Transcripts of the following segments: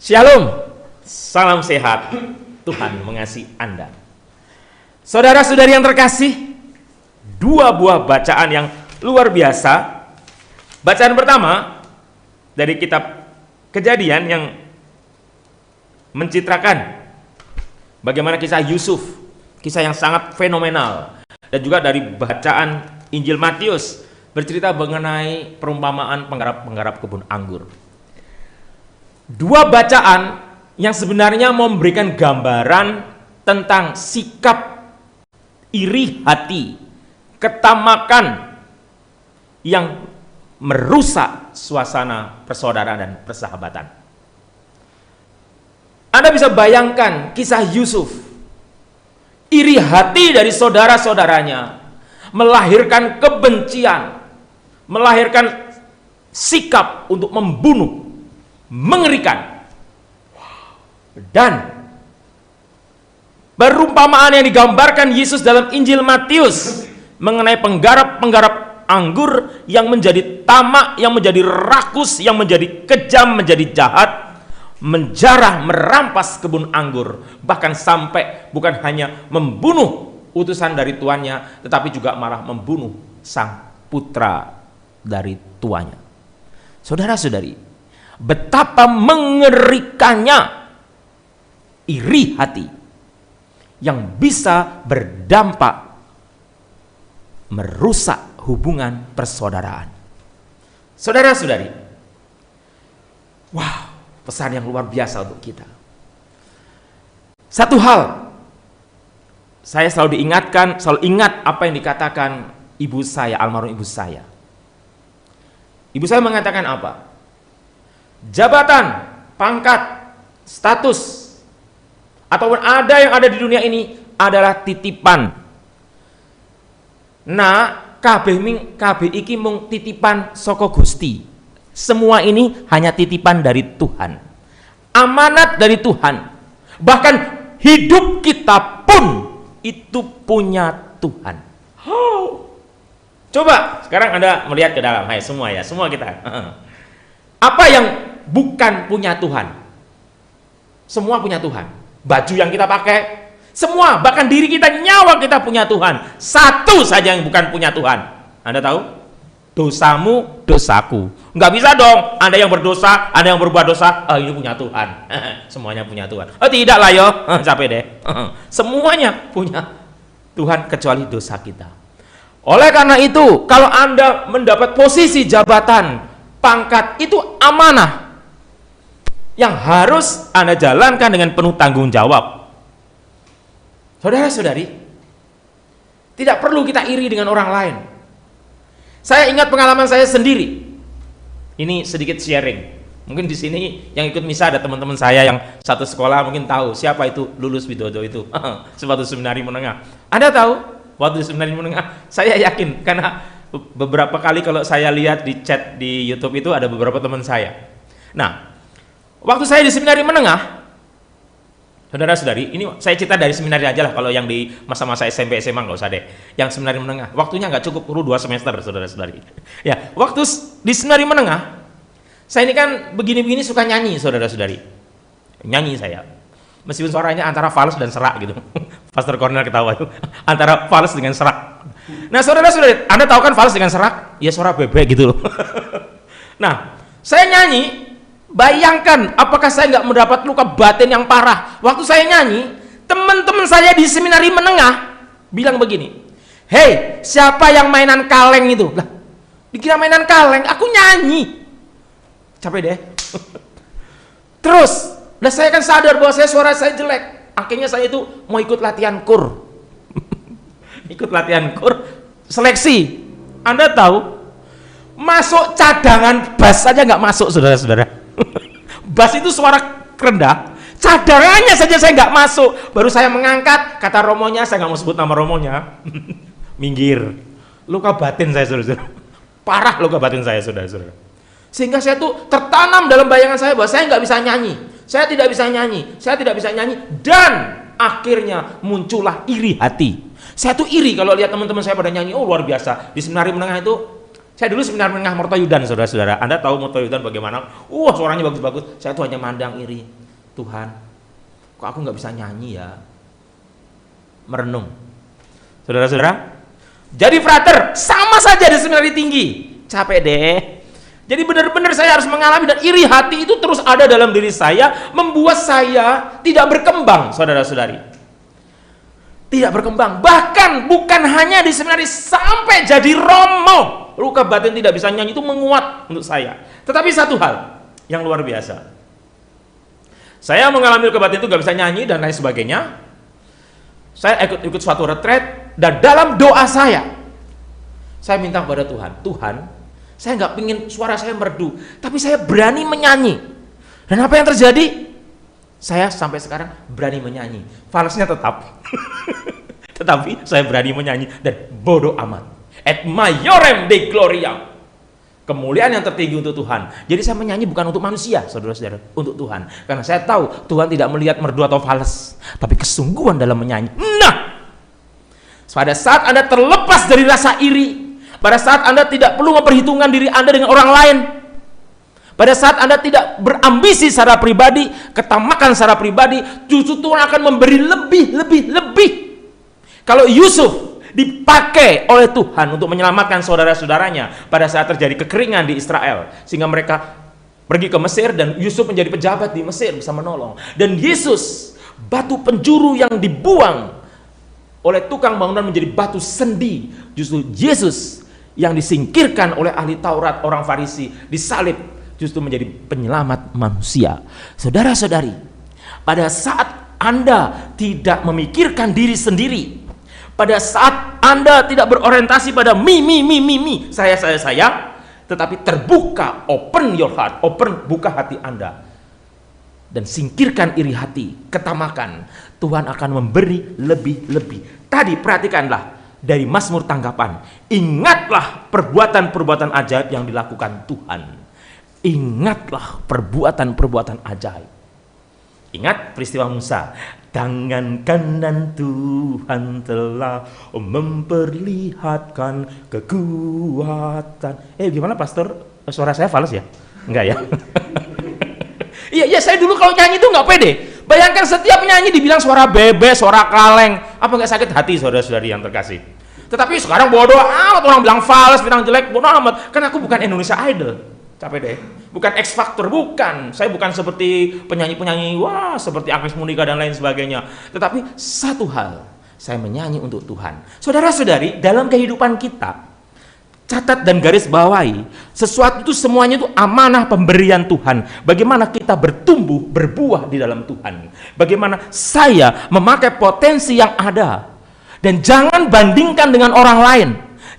Shalom, salam sehat, Tuhan mengasihi Anda. Saudara-saudari yang terkasih, dua buah bacaan yang luar biasa. Bacaan pertama dari kitab Kejadian yang mencitrakan bagaimana kisah Yusuf, kisah yang sangat fenomenal, dan juga dari bacaan Injil Matius bercerita mengenai perumpamaan penggarap-penggarap kebun anggur. Dua bacaan yang sebenarnya memberikan gambaran tentang sikap iri hati, ketamakan yang merusak suasana persaudaraan dan persahabatan. Anda bisa bayangkan kisah Yusuf, iri hati dari saudara-saudaranya, melahirkan kebencian, melahirkan sikap untuk membunuh, mengerikan. Dan perumpamaan yang digambarkan Yesus dalam Injil Matius mengenai penggarap-penggarap anggur yang menjadi tamak, yang menjadi rakus, yang menjadi kejam, menjadi jahat, menjarah, merampas kebun anggur, bahkan sampai bukan hanya membunuh utusan dari tuannya, tetapi juga malah membunuh sang putra dari tuannya. Saudara-saudari, betapa mengerikannya iri hati yang bisa berdampak merusak hubungan persaudaraan. Saudara-saudari, wow, pesan yang luar biasa untuk kita. Satu hal, saya selalu diingatkan, selalu ingat apa yang dikatakan ibu saya, almarhum ibu saya. Ibu saya mengatakan apa? Jabatan, pangkat, status, ataupun ada yang ada di dunia ini adalah titipan. Nah, kabeh iki mung titipan saka Gusti. Semua ini hanya titipan dari Tuhan, amanat dari Tuhan. Bahkan hidup kita pun itu punya Tuhan. Coba sekarang Anda melihat ke dalam, hai semua ya, semua kita. Apa yang bukan punya Tuhan? Semua punya Tuhan. Baju yang kita pakai, semua, bahkan diri kita, nyawa kita punya Tuhan. Satu saja yang bukan punya Tuhan. Anda tahu? Dosamu, dosaku. Nggak bisa dong, Anda yang berdosa, Anda yang berbuat dosa, ini punya Tuhan. Semuanya punya Tuhan. Oh tidak lah yo, capek deh. Semuanya punya Tuhan kecuali dosa kita. Oleh karena itu, kalau Anda mendapat posisi jabatan, pangkat, itu amanah yang harus Anda jalankan dengan penuh tanggung jawab. Saudara-saudari, tidak perlu kita iri dengan orang lain. Saya ingat pengalaman saya sendiri. Ini sedikit sharing. Mungkin di sini yang ikut misa ada teman-teman saya yang satu sekolah, mungkin tahu siapa itu Lulus Widodo itu. Waktu seminari menengah. Anda tahu? Waktu seminari menengah, saya yakin karena beberapa kali kalau saya lihat di chat di YouTube itu ada beberapa teman saya. Nah, waktu saya di seminari menengah, saudara-saudari, ini saya cerita dari seminari aja lah. Kalau yang di masa-masa SMP SMA nggak usah deh. Yang seminari menengah, waktunya nggak cukup, perlu 2 semester, saudara-saudari. Ya, waktu di seminari menengah, saya ini kan begini-begini suka nyanyi, saudara-saudari. Nyanyi saya, meskipun suaranya antara fals dan serak gitu. Pastor Cornel ketawa itu, antara fals dengan serak. Nah, saudara-saudari, Anda tahu kan fals dengan serak? Ya suara bebek gitu loh. Nah, saya nyanyi. Bayangkan, apakah saya nggak mendapat luka batin yang parah? Waktu saya nyanyi, teman-teman saya di seminari menengah bilang begini, "Hei, siapa yang mainan kaleng itu?" Lah, dikira mainan kaleng, aku nyanyi. Capek deh. Terus, lah saya kan sadar bahwa suara saya jelek. Akhirnya saya itu mau ikut latihan kur. Ikut latihan kur, seleksi. Anda tahu, masuk cadangan bass saja nggak masuk, saudara-saudara. Bass itu suara rendah, cadangannya saja saya nggak masuk. Baru saya mengangkat, kata romonya, saya nggak mau sebut nama romonya. Minggir. Luka batin saya, saudara-saudara. Parah luka batin saya, saudara-saudara. Sehingga saya tuh tertanam dalam bayangan saya bahwa saya nggak bisa nyanyi, saya tidak bisa nyanyi, saya tidak bisa nyanyi, dan akhirnya muncullah iri hati. Saya tuh iri kalau lihat teman-teman saya pada nyanyi, oh luar biasa. Di seminari menengah itu Saya dulu seminar menengah Mertoyudan, saudara-saudara. Anda tahu Mertoyudan bagaimana? Suaranya bagus-bagus. Saya tuh hanya mandang iri. Tuhan, kok aku nggak bisa nyanyi ya? Merenung. Saudara-saudara, jadi frater sama saja di seminari tinggi. Capek deh. Jadi benar-benar saya harus mengalami, dan iri hati itu terus ada dalam diri saya, membuat saya tidak berkembang, saudara-saudari. Tidak berkembang. Bahkan bukan hanya di seminari, sampai jadi romo. Luka batin tidak bisa nyanyi itu menguat untuk saya. Tetapi satu hal yang luar biasa. Saya mengalami luka batin itu gak bisa nyanyi dan lain sebagainya. Saya ikut suatu retret, dan dalam doa saya minta kepada Tuhan, Tuhan, saya nggak pingin suara saya merdu, tapi saya berani menyanyi. Dan apa yang terjadi? Saya sampai sekarang berani menyanyi. Falsnya tetap, tetapi saya berani menyanyi dan bodoh amat. Et maiorem Dei gloriam. Kemuliaan yang tertinggi untuk Tuhan. Jadi saya menyanyi bukan untuk manusia, saudara-saudara, untuk Tuhan. Karena saya tahu Tuhan tidak melihat merdu atau fals, tapi kesungguhan dalam menyanyi. Nah, pada saat Anda terlepas dari rasa iri, pada saat Anda tidak perlu memperhitungkan diri Anda dengan orang lain, pada saat Anda tidak berambisi secara pribadi, ketamakan secara pribadi, justru Tuhan akan memberi lebih. Kalau Yusuf dipakai oleh Tuhan untuk menyelamatkan saudara-saudaranya pada saat terjadi kekeringan di Israel, sehingga mereka pergi ke Mesir, dan Yusuf menjadi pejabat di Mesir, bisa menolong. Dan Yesus, batu penjuru yang dibuang oleh tukang bangunan menjadi batu sendi, justru Yesus yang disingkirkan oleh ahli Taurat, orang Farisi, disalib, justru menjadi penyelamat manusia. Saudara-saudari, pada saat Anda tidak memikirkan diri sendiri, pada saat Anda tidak berorientasi pada saya, tetapi terbuka, open your heart, buka hati Anda, dan singkirkan iri hati, ketamakan, Tuhan akan memberi lebih. Tadi perhatikanlah dari Mazmur tanggapan, ingatlah perbuatan-perbuatan ajaib yang dilakukan Tuhan. Ingatlah perbuatan-perbuatan ajaib. Ingat peristiwa Musa, tangan kanan Tuhan telah memperlihatkan kekuatan. Gimana pastor? Suara saya fals ya? Enggak ya? Iya, saya dulu kalau nyanyi itu nggak pede. Bayangkan setiap nyanyi dibilang suara bebek, suara kaleng. Apa nggak sakit hati, saudara-saudari yang terkasih? Tetapi sekarang bodoh amat, orang bilang fals, bilang jelek, bodoh amat. Kan aku bukan Indonesia Idol. Capek deh. Bukan X Factor, bukan. Saya bukan seperti penyanyi-penyanyi, seperti Agnes Monica dan lain sebagainya. Tetapi satu hal, saya menyanyi untuk Tuhan. Saudara-saudari, dalam kehidupan kita, catat dan garis bawahi, sesuatu itu semuanya itu amanah pemberian Tuhan. Bagaimana kita bertumbuh, berbuah di dalam Tuhan. Bagaimana saya memakai potensi yang ada. Dan jangan bandingkan dengan orang lain.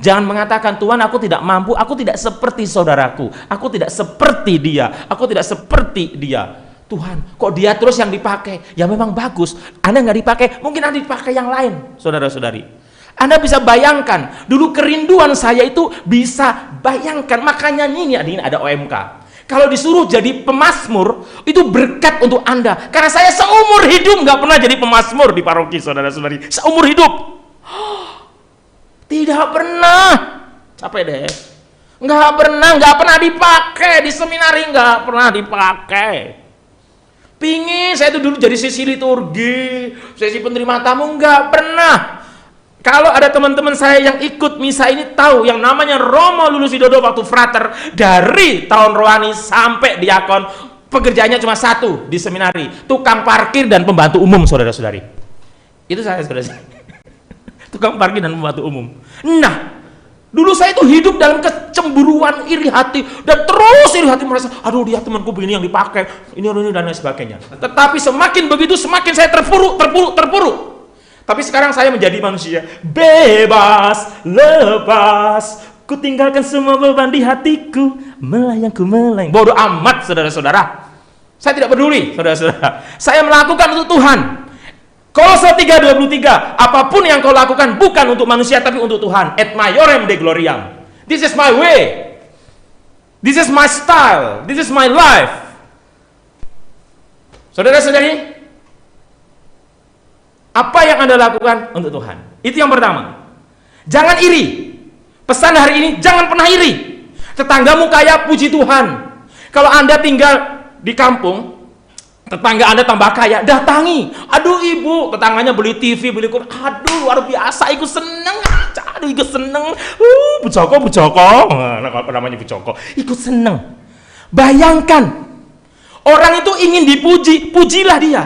Jangan mengatakan, Tuhan, aku tidak mampu, aku tidak seperti saudaraku, aku tidak seperti dia, aku tidak seperti dia. Tuhan, kok dia terus yang dipakai? Ya memang bagus. Anda nggak dipakai, mungkin Anda dipakai yang lain, saudara-saudari. Anda bisa bayangkan, dulu kerinduan saya itu bisa bayangkan, makanya ini ada OMK. Kalau disuruh jadi pemazmur, itu berkat untuk Anda. Karena saya seumur hidup nggak pernah jadi pemazmur di paroki, saudara-saudari. Seumur hidup. Tidak pernah. Capek deh. Nggak pernah dipakai. Di seminari nggak pernah dipakai. Pingin saya itu dulu jadi sesi liturgi, sesi penerima tamu, nggak pernah. Kalau ada teman-teman saya yang ikut misa ini tahu yang namanya Romo Lulus Widodo waktu frater, dari tahun rohani sampai diakon, pekerjaannya cuma satu di seminari, tukang parkir dan pembantu umum, saudara-saudari. Itu saya, saudara. Tukang parkir dan pembantu umum. Nah, dulu saya itu hidup dalam kecemburuan, iri hati, dan terus iri hati merasa, aduh dia temanku begini yang dipakai, ini dan lain sebagainya. Tetapi semakin begitu, semakin saya terpuruk. Tapi sekarang saya menjadi manusia bebas, lepas, ku tinggalkan semua beban di hatiku, melayang. Bodoh amat, saudara-saudara. Saya tidak peduli, saudara-saudara. Saya melakukan untuk Tuhan. Kolose 3:23, apapun yang kau lakukan bukan untuk manusia tapi untuk Tuhan. Et maiorem Dei gloriam. This is my way. This is my style. This is my life. Saudara-saudari, apa yang Anda lakukan untuk Tuhan? Itu yang pertama. Jangan iri. Pesan hari ini, jangan pernah iri. Tetanggamu kaya, puji Tuhan. Kalau Anda tinggal di kampung, tetangga Anda tambah kaya, datangi. Aduh ibu, tetangganya beli TV, beli kursi. Aduh luar biasa, ikut seneng. Aduh ikut seneng. Bu Joko. Nah, apa namanya Bu Joko? Ikut seneng. Bayangkan, orang itu ingin dipuji, pujilah dia.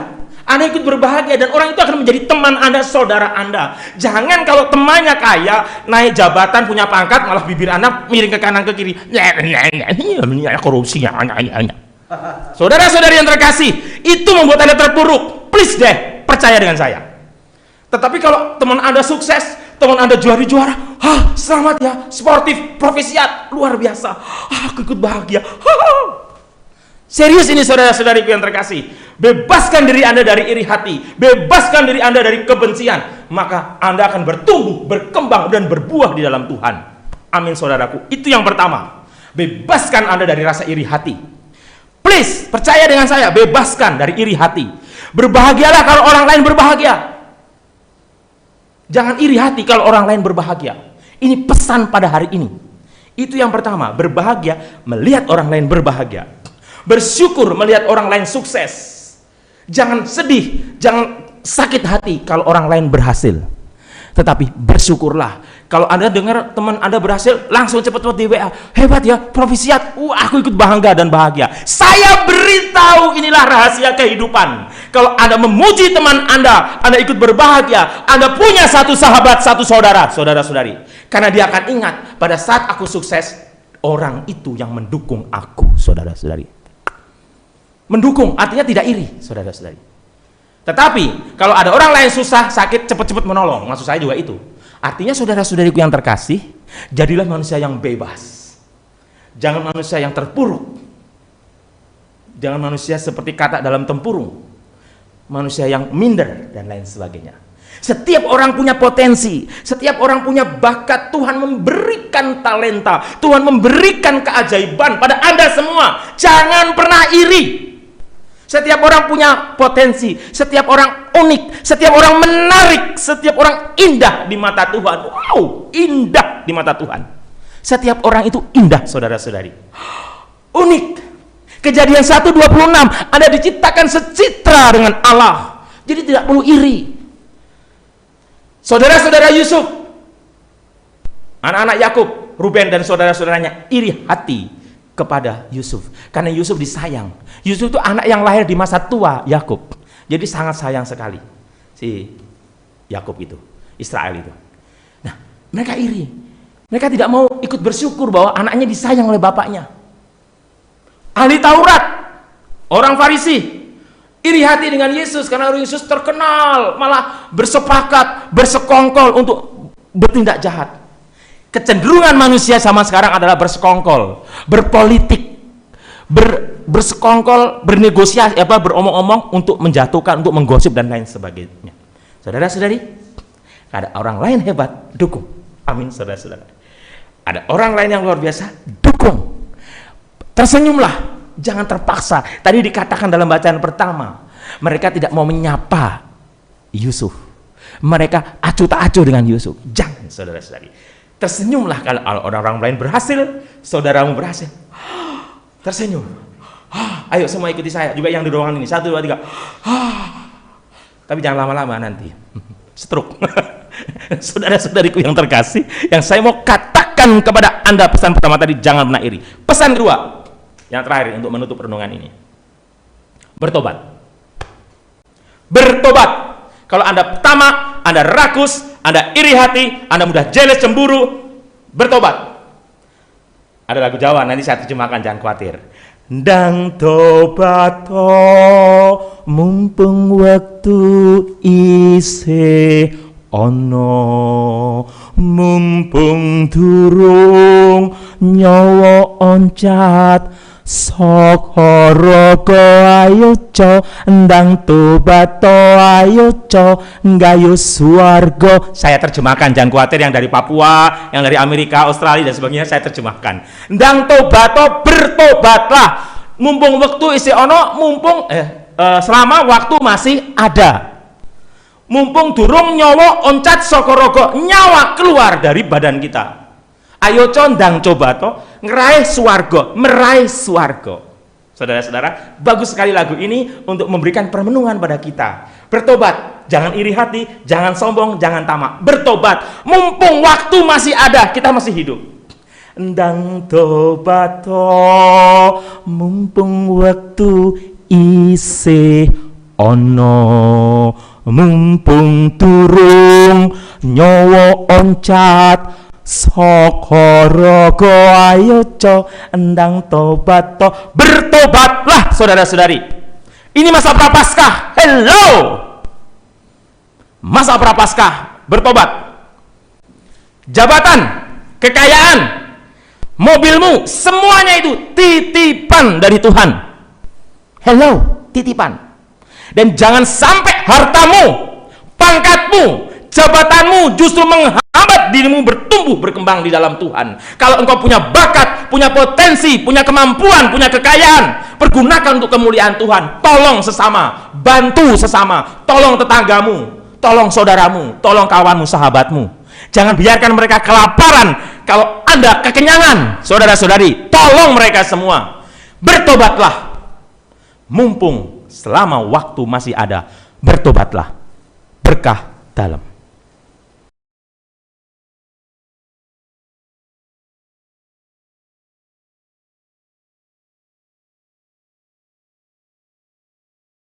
Anda ikut berbahagia dan orang itu akan menjadi teman Anda, saudara Anda. Jangan kalau temannya kaya, naik jabatan, punya pangkat, malah bibir Anda miring ke kanan ke kiri. Korupsi. Saudara-saudari yang terkasih, itu membuat Anda terpuruk. Please deh, percaya dengan saya. Tetapi kalau teman Anda sukses, teman Anda juara, selamat ya, sportif, profesiat, luar biasa. Aku ikut bahagia. Serius ini saudara-saudariku yang terkasih. Bebaskan diri Anda dari iri hati, bebaskan diri Anda dari kebencian, maka Anda akan bertumbuh, berkembang, dan berbuah di dalam Tuhan. Amin saudaraku. Itu yang pertama. Bebaskan Anda dari rasa iri hati. Please, percaya dengan saya, bebaskan dari iri hati. Berbahagialah kalau orang lain berbahagia. Jangan iri hati kalau orang lain berbahagia. Ini pesan pada hari ini. Itu yang pertama, berbahagia melihat orang lain berbahagia. Bersyukur melihat orang lain sukses. Jangan sedih, jangan sakit hati kalau orang lain berhasil. Tetapi bersyukurlah kalau Anda dengar teman Anda berhasil, langsung cepat-cepat di WA. Hebat ya, profesiat. Aku ikut bangga dan bahagia. Saya beritahu, inilah rahasia kehidupan. Kalau Anda memuji teman Anda ikut berbahagia. Anda punya satu sahabat, satu saudara, saudara-saudari. Karena dia akan ingat, pada saat aku sukses, orang itu yang mendukung aku, saudara-saudari. Mendukung artinya tidak iri, saudara-saudari. Tetapi kalau ada orang lain susah, sakit, cepat-cepat menolong. Maksud saya juga itu. Artinya saudara-saudariku yang terkasih, jadilah manusia yang bebas. Jangan manusia yang terpuruk. Jangan manusia seperti katak dalam tempurung. Manusia yang minder dan lain sebagainya. Setiap orang punya potensi, setiap orang punya bakat. Tuhan memberikan talenta, Tuhan memberikan keajaiban pada Anda semua. Jangan pernah iri. Setiap orang punya potensi, setiap orang unik, setiap orang menarik, setiap orang indah di mata Tuhan. Wow, indah di mata Tuhan. Setiap orang itu indah, saudara-saudari. Unik. Kejadian 1:26, Anda diciptakan secitra dengan Allah. Jadi tidak perlu iri. Saudara-saudara Yusuf, anak-anak Yakub, Ruben dan saudara-saudaranya iri hati kepada Yusuf karena Yusuf disayang. Yusuf itu anak yang lahir di masa tua Yakub, jadi sangat sayang sekali si Yakub itu, Israel itu. Nah, mereka iri, mereka tidak mau ikut bersyukur bahwa anaknya disayang oleh bapaknya. Ahli Taurat, orang Farisi, iri hati dengan Yesus karena Yesus terkenal, malah bersepakat, bersekongkol untuk bertindak jahat. Kecenderungan manusia sama sekarang adalah bersekongkol, berpolitik, bersekongkol, bernegosiasi, beromong-omong untuk menjatuhkan, untuk menggosip dan lain sebagainya. Saudara-saudari, ada orang lain hebat, dukung. Amin, saudara-saudara. Ada orang lain yang luar biasa, dukung. Tersenyumlah, jangan terpaksa. Tadi dikatakan dalam bacaan pertama, mereka tidak mau menyapa Yusuf. Mereka acuh tak acuh dengan Yusuf. Jangan, saudara-saudari. Tersenyumlah kalau orang-orang lain berhasil, saudaramu berhasil. Tersenyum. Ayo semua ikuti saya, juga yang di ruangan ini. 1, 2, 3. Tapi jangan lama-lama nanti. Stroke. Saudara-saudariku yang terkasih, yang saya mau katakan kepada Anda, pesan pertama tadi, jangan pernah iri. Pesan kedua, yang terakhir untuk menutup renungan ini. Bertobat. Bertobat. Kalau Anda pertama, Anda rakus, Anda iri hati, Anda mudah jealous, cemburu, bertobat. Ada lagu Jawa, nanti saya terjemahkan, jangan khawatir. Ndang tobat mumpung waktu isih ono, mumpung durung nyawa oncat saka raga, ayo co ndang tobat ayo co nggayu swarga. Saya terjemahkan, jangan khawatir, yang dari Papua, yang dari Amerika, Australia dan sebagainya saya terjemahkan. Ndang tobat bertobatlah mumpung waktu isih ono, mumpung selama waktu masih ada, mumpung durung nyawa oncat saka raga, nyawa keluar dari badan kita. Ayo condang coba to ngeraih swarga, meraih swarga. Saudara-saudara, bagus sekali lagu ini untuk memberikan permenungan pada kita. Bertobat, jangan iri hati, jangan sombong, jangan tamak. Bertobat, mumpung waktu masih ada, kita masih hidup. Ndang tobat to, mumpung waktu isih ono, mumpung turung nyawa oncat saka raga. Ayo co endang tobat to, bertobatlah saudara-saudari. Ini masa prapaskah. Hello, masa prapaskah, bertobat. Jabatan, kekayaan, mobilmu, semuanya itu titipan dari Tuhan. Hello, titipan. Dan jangan sampai hartamu, pangkatmu, jabatanmu justru menghambat dirimu bertumbuh berkembang di dalam Tuhan. Kalau engkau punya bakat, punya potensi, punya kemampuan, punya kekayaan, pergunakan untuk kemuliaan Tuhan. Tolong sesama, bantu sesama, tolong tetanggamu, tolong saudaramu, tolong kawanmu, sahabatmu. Jangan biarkan mereka kelaparan kalau Anda kekenyangan. Saudara-saudari, tolong mereka semua. Bertobatlah, mumpung selama waktu masih ada. Bertobatlah, berkah dalam.